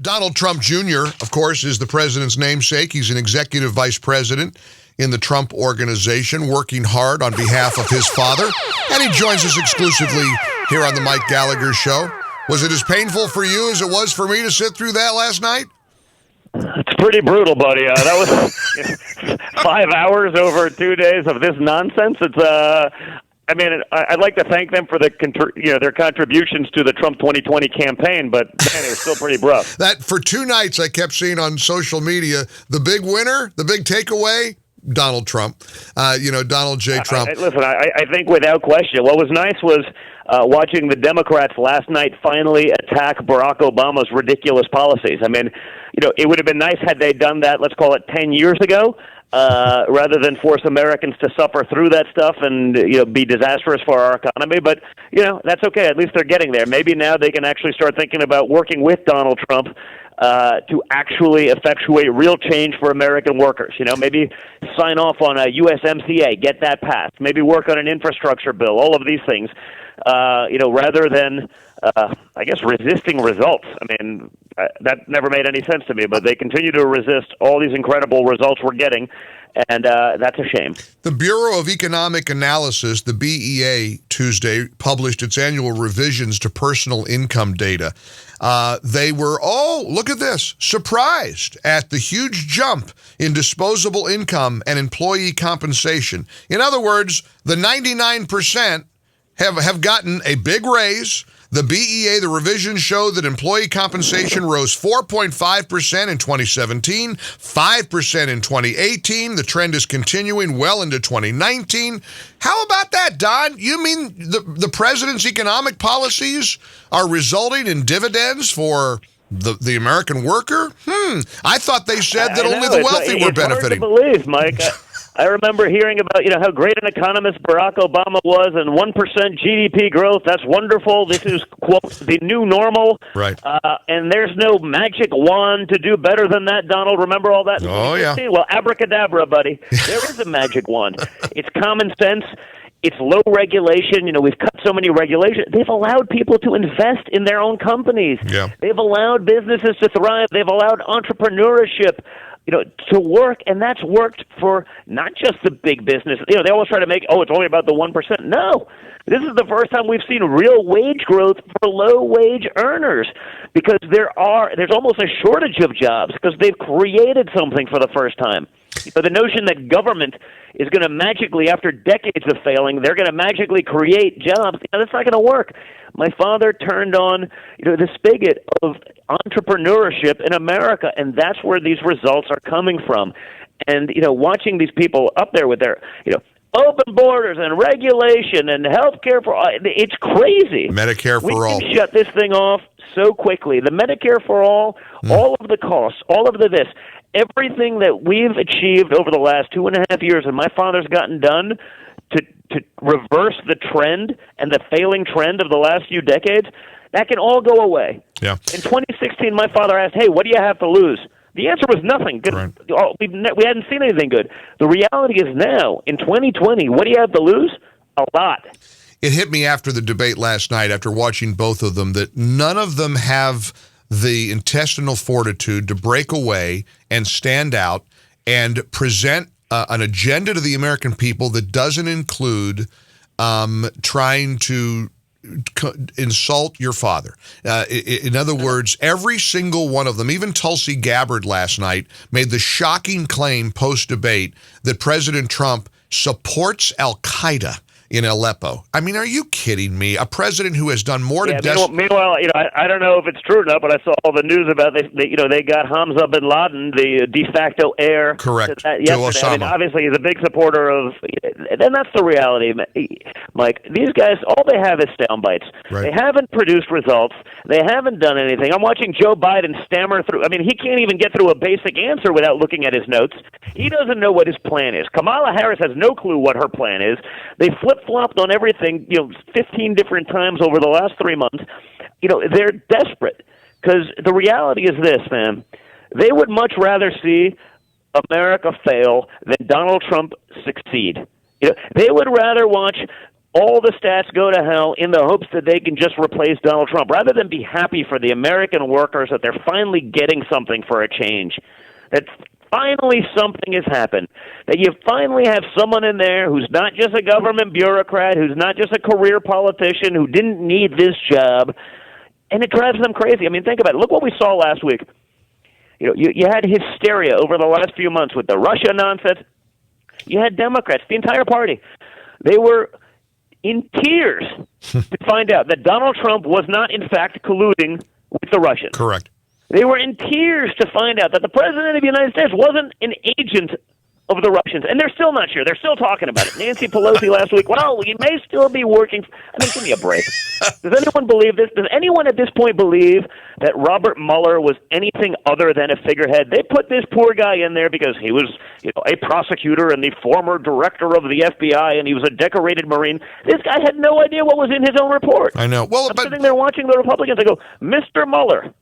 Donald Trump Jr., of course, is the president's namesake. He's an executive vice president in the Trump organization, working hard on behalf of his father. And he joins us exclusively here on the Mike Gallagher Show. Was it as painful for you as it was for me to sit through that last night? It's pretty brutal, buddy. That was 5 hours over 2 days of this nonsense. I'd like to thank them for their contributions to the Trump 2020 campaign, but man, it was still pretty rough. That for 2 nights I kept seeing on social media, the big winner, the big takeaway, Donald Trump. Donald J. Trump. I think without question, what was nice was watching the Democrats last night finally attack Barack Obama's ridiculous policies. I mean, it would have been nice had they done that, let's call it 10 years ago. Rather than force Americans to suffer through that stuff and be disastrous for our economy. But that's okay. At least they're getting there. Maybe now they can actually start thinking about working with Donald Trump to actually effectuate real change for American workers. Maybe sign off on a USMCA, get that passed. Maybe work on an infrastructure bill. All of these things. Rather than resisting results. I mean, that never made any sense to me, but they continue to resist all these incredible results we're getting, and that's a shame. The Bureau of Economic Analysis, the BEA, Tuesday published its annual revisions to personal income data. They were all, look at this, surprised at the huge jump in disposable income and employee compensation. In other words, the 99% have gotten a big raise. The BEA, the revisions show that employee compensation rose 4.5% in 2017, 5% in 2018. The trend is continuing well into 2019. How about that, Don? You mean the president's economic policies are resulting in dividends for the American worker? I thought they said that only the wealthy were benefiting. It's hard to believe, Mike. I remember hearing about, how great an economist Barack Obama was and 1% GDP growth. That's wonderful. This is, quote, the new normal. Right. And there's no magic wand to do better than that, Donald. Remember all that? Oh, yeah. Well, abracadabra, buddy. There is a magic wand. It's common sense. It's low regulation. We've cut so many regulations. They've allowed people to invest in their own companies. Yeah. They've allowed businesses to thrive. They've allowed entrepreneurship to work, and that's worked for not just the big business. They always try to make, it's only about the 1%. No. This is the first time we've seen real wage growth for low-wage earners because there's almost a shortage of jobs because they've created something for the first time. The notion that government is going to magically, after decades of failing, they're going to magically create jobs, that's not going to work. My father turned on the spigot of entrepreneurship in America, and that's where these results are coming from. And, watching these people up there with their, open borders and regulation and health care for all, it's crazy. Medicare for all. We can shut this thing off so quickly. The Medicare for all of the costs, all of this, everything that we've achieved over the last 2.5 years and my father's gotten done to reverse the trend and the failing trend of the last few decades, that can all go away. Yeah. In 2016, my father asked, hey, what do you have to lose? The answer was nothing. Right. We hadn't seen anything good. The reality is now, in 2020, what do you have to lose? A lot. It hit me after the debate last night, after watching both of them, that none of them have the intestinal fortitude to break away and stand out and present an agenda to the American people that doesn't include trying to insult your father. In other words, every single one of them, even Tulsi Gabbard last night, made the shocking claim post-debate that President Trump supports Al-Qaeda in Aleppo. I mean, are you kidding me? A president who has done more to... Meanwhile, I don't know if it's true or not, but I saw all the news about they got Hamza bin Laden, the de facto heir. Correct. To Osama. I mean, obviously, he's a big supporter of... And that's the reality, Mike. These guys, all they have is sound bites. Right. They haven't produced results. They haven't done anything. I'm watching Joe Biden stammer through... I mean, he can't even get through a basic answer without looking at his notes. He doesn't know what his plan is. Kamala Harris has no clue what her plan is. They flip-flopped on everything, 15 different times over the last 3 months. They're desperate because the reality is this, man. They would much rather see America fail than Donald Trump succeed. They would rather watch all the stats go to hell in the hopes that they can just replace Donald Trump, rather than be happy for the American workers that they're finally getting something for a change, that finally something has happened, that you finally have someone in there who's not just a government bureaucrat, who's not just a career politician, who didn't need this job, and it drives them crazy. I mean, think about it. Look what we saw last week. You had hysteria over the last few months with the Russia nonsense. You had Democrats, the entire party. They were in tears to find out that Donald Trump was not, in fact, colluding with the Russians. Correct. They were in tears to find out that the President of the United States wasn't an agent of the Russians, and they're still not sure. They're still talking about it. Nancy Pelosi last week, well, he may still be working. I mean, give me a break. Does anyone believe this? Does anyone at this point believe that Robert Mueller was anything other than a figurehead? They put this poor guy in there because he was, a prosecutor and the former director of the FBI, and he was a decorated Marine. This guy had no idea what was in his own report. I know. Well, I'm sitting there watching the Republicans. I go, Mr. Mueller,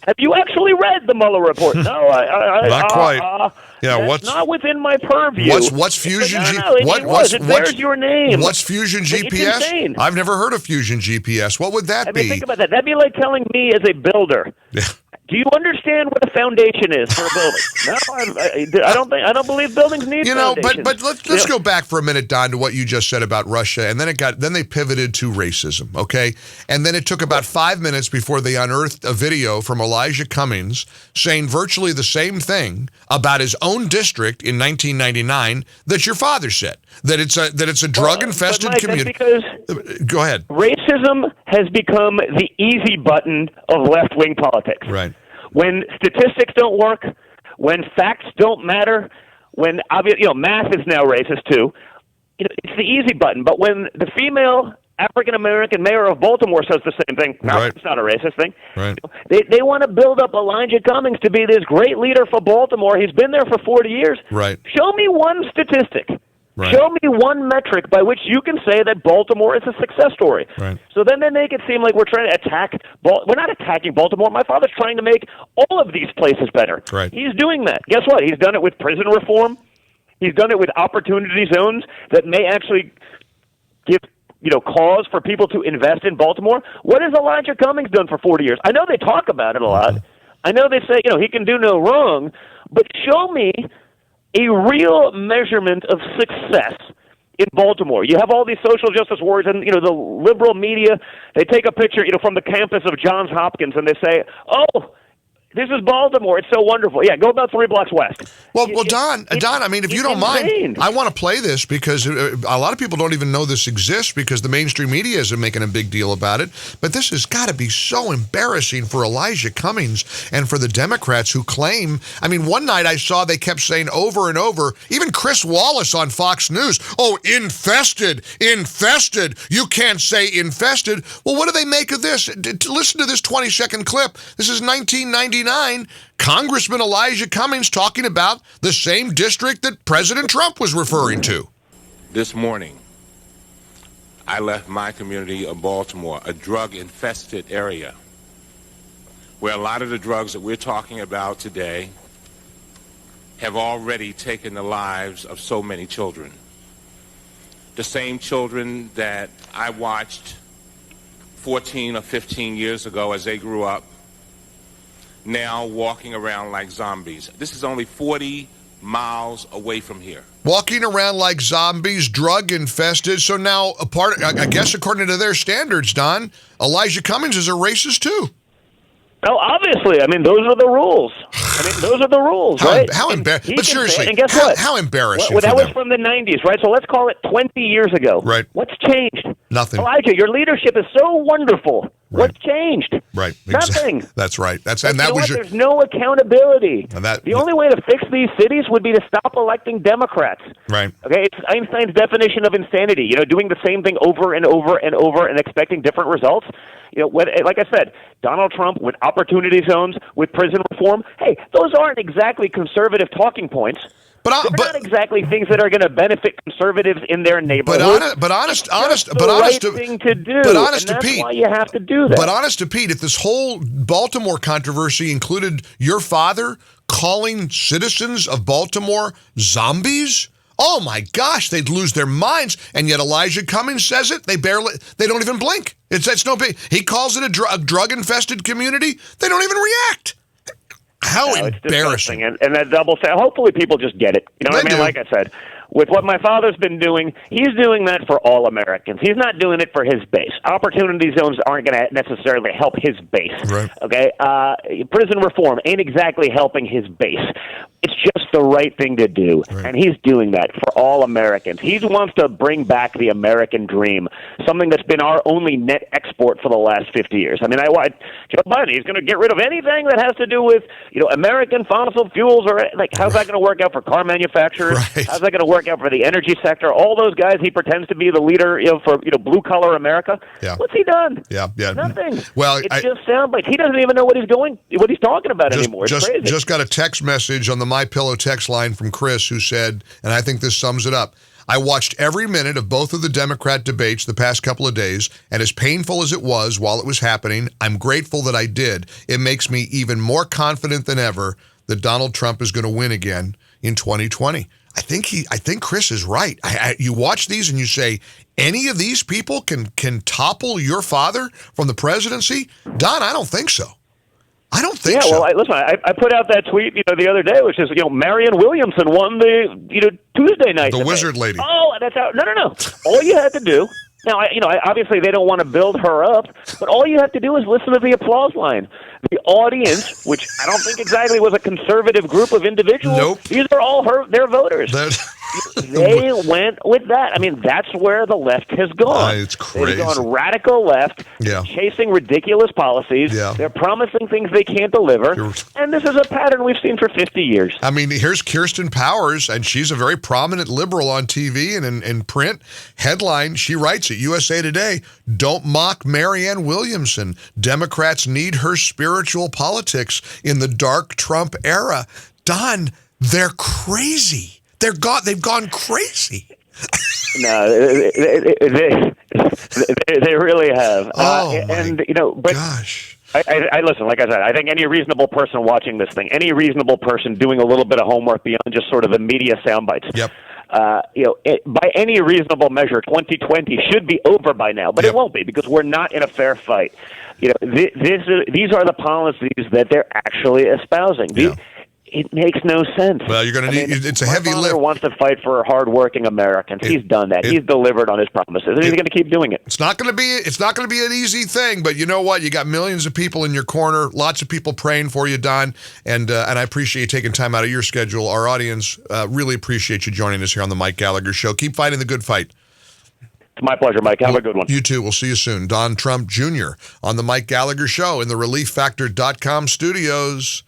have you actually read the Mueller report? No, not quite. That's not within my purview. What's Fusion There's your name. What's Fusion GPS? I've never heard of Fusion GPS. What would that be? Think about that. That'd be like telling me as a builder. Yeah. Do you understand what a foundation is for a building? No, I don't believe buildings need foundations. But let's go back for a minute, Don, to what you just said about Russia, and then they pivoted to racism, okay? And then it took about 5 minutes before they unearthed a video from Elijah Cummings saying virtually the same thing about his own district in 1999 that your father said, that it's a drug-infested community. Because go ahead. Racism has become the easy button of left-wing politics. Right. When statistics don't work, when facts don't matter, when math is now racist too, it's the easy button. But when the female African-American mayor of Baltimore says the same thing, no, right. It's not a racist thing. Right. They want to build up Elijah Cummings to be this great leader for Baltimore. He's been there for 40 years. Right. Show me one statistic. Right. Show me one metric by which you can say that Baltimore is a success story. Right. So then they make it seem like we're trying to attack. We're not attacking Baltimore. My father's trying to make all of these places better. Right. He's doing that. Guess what? He's done it with prison reform. He's done it with opportunity zones that may actually give cause for people to invest in Baltimore. What has Elijah Cummings done for 40 years? I know they talk about it a lot. I know they say he can do no wrong, but show me a real measurement of success in Baltimore. You have all these social justice warriors, and the liberal media. They take a picture, from the campus of Johns Hopkins, and they say, "Oh, this is Baltimore. It's so wonderful." Yeah, go about 3 blocks west. Well, Don. I mean, if you don't mind, I want to play this because a lot of people don't even know this exists because the mainstream media isn't making a big deal about it. But this has got to be so embarrassing for Elijah Cummings and for the Democrats who claim. I mean, one night I saw they kept saying over and over, even Chris Wallace on Fox News, "Oh, infested. You can't say infested." Well, what do they make of this? Listen to this 20-second clip. This is 1999. Congressman Elijah Cummings talking about the same district that President Trump was referring to. This morning, I left my community of Baltimore, a drug-infested area, where a lot of the drugs that we're talking about today have already taken the lives of so many children. The same children that I watched 14 or 15 years ago as they grew up, now walking around like zombies. This is only 40 miles away from here. Walking around like zombies, drug infested. So now, I guess according to their standards, Don, Elijah Cummings is a racist too. Oh, obviously. I mean, those are the rules. Right? How embarrassing. But seriously, and guess what? How embarrassing. Well, that was from the 90s, right? So let's call it 20 years ago. Right. What's changed? Nothing. Elijah, your leadership is so wonderful. Right. What's changed? Right. Nothing. That's right. There's no accountability. The only way to fix these cities would be to stop electing Democrats. Right. Okay, it's Einstein's definition of insanity. Doing the same thing over and over and over and expecting different results. Like I said, Donald Trump with opportunity zones, with prison reform. Hey, those aren't exactly conservative talking points. They're not exactly things that are going to benefit conservatives in their neighborhood. But honest thing to do. But honest and to Pete, that's why you have to do that. But honest to Pete, if this whole Baltimore controversy included your father calling citizens of Baltimore zombies, oh my gosh, they'd lose their minds. And yet Elijah Cummings says it. They don't even blink. It's no big. He calls it a drug-infested community. They don't even react. How embarrassing. And that double standard. Hopefully people just get it. You know what I mean? Like I said, with what my father's been doing, he's doing that for all Americans. He's not doing it for his base. Opportunity zones aren't going to necessarily help his base. Right. Okay? Prison reform ain't exactly helping his base. It's just the right thing to do, and he's doing that for all Americans. He wants to bring back the American dream, something that's been our only net export for the last 50 years. I mean, Joe Biden, he's going to get rid of anything that has to do with, American fossil fuels, or how's that going to work out for car manufacturers? Right. How's that going to work out for the energy sector? All those guys he pretends to be the leader, for blue collar America. Yeah. What's he done? Yeah. Nothing. Well, it's just sound bites. He doesn't even know what he's talking about anymore. It's crazy. Just got a text message on the My Pillow text line from Chris, who said, and I think this sums it up, I watched every minute of both of the Democrat debates the past couple of days, and as painful as it was while it was happening, I'm grateful that I did. It makes me even more confident than ever that Donald Trump is going to win again in 2020. I think Chris is right. You watch these and you say, any of these people can topple your father from the presidency? Don, I don't think so. I don't think so. Yeah, well, listen, I put out that tweet, the other day, which is, Marianne Williamson won the, Tuesday night. The wizard lady. Oh, that's out. No. All you had to do. Now, obviously they don't want to build her up, but all you have to do is listen to the applause line. The audience, which I don't think exactly was a conservative group of individuals. Nope. These are all their voters. They went with that. I mean, that's where the left has gone. It's crazy. They've gone radical left, chasing ridiculous policies. Yeah. They're promising things they can't deliver. And this is a pattern we've seen for 50 years. I mean, here's Kirsten Powers, and she's a very prominent liberal on TV and in print. Headline, she writes at USA Today, don't mock Marianne Williamson. Democrats need her spiritual politics in the dark Trump era. Don, they're crazy. They've gone crazy. No, they really have. But gosh. I listen. Like I said, I think any reasonable person watching this thing, any reasonable person doing a little bit of homework beyond just sort of the media sound bites. Yep. By any reasonable measure, 2020 should be over by now, but it won't be because we're not in a fair fight. These are the policies that they're actually espousing. Yeah. It makes no sense. Well, you're going to need. It's a heavy lift. My father wants to fight for hardworking Americans. He's done that. He's delivered on his promises, and he's going to keep doing it. It's not going to be an easy thing, but you know what? You got millions of people in your corner, lots of people praying for you, Don, and I appreciate you taking time out of your schedule. Our audience really appreciate you joining us here on the Mike Gallagher Show. Keep fighting the good fight. It's my pleasure, Mike. Have a good one. You too. We'll see you soon. Don Trump Jr. on the Mike Gallagher Show in the ReliefFactor.com studios.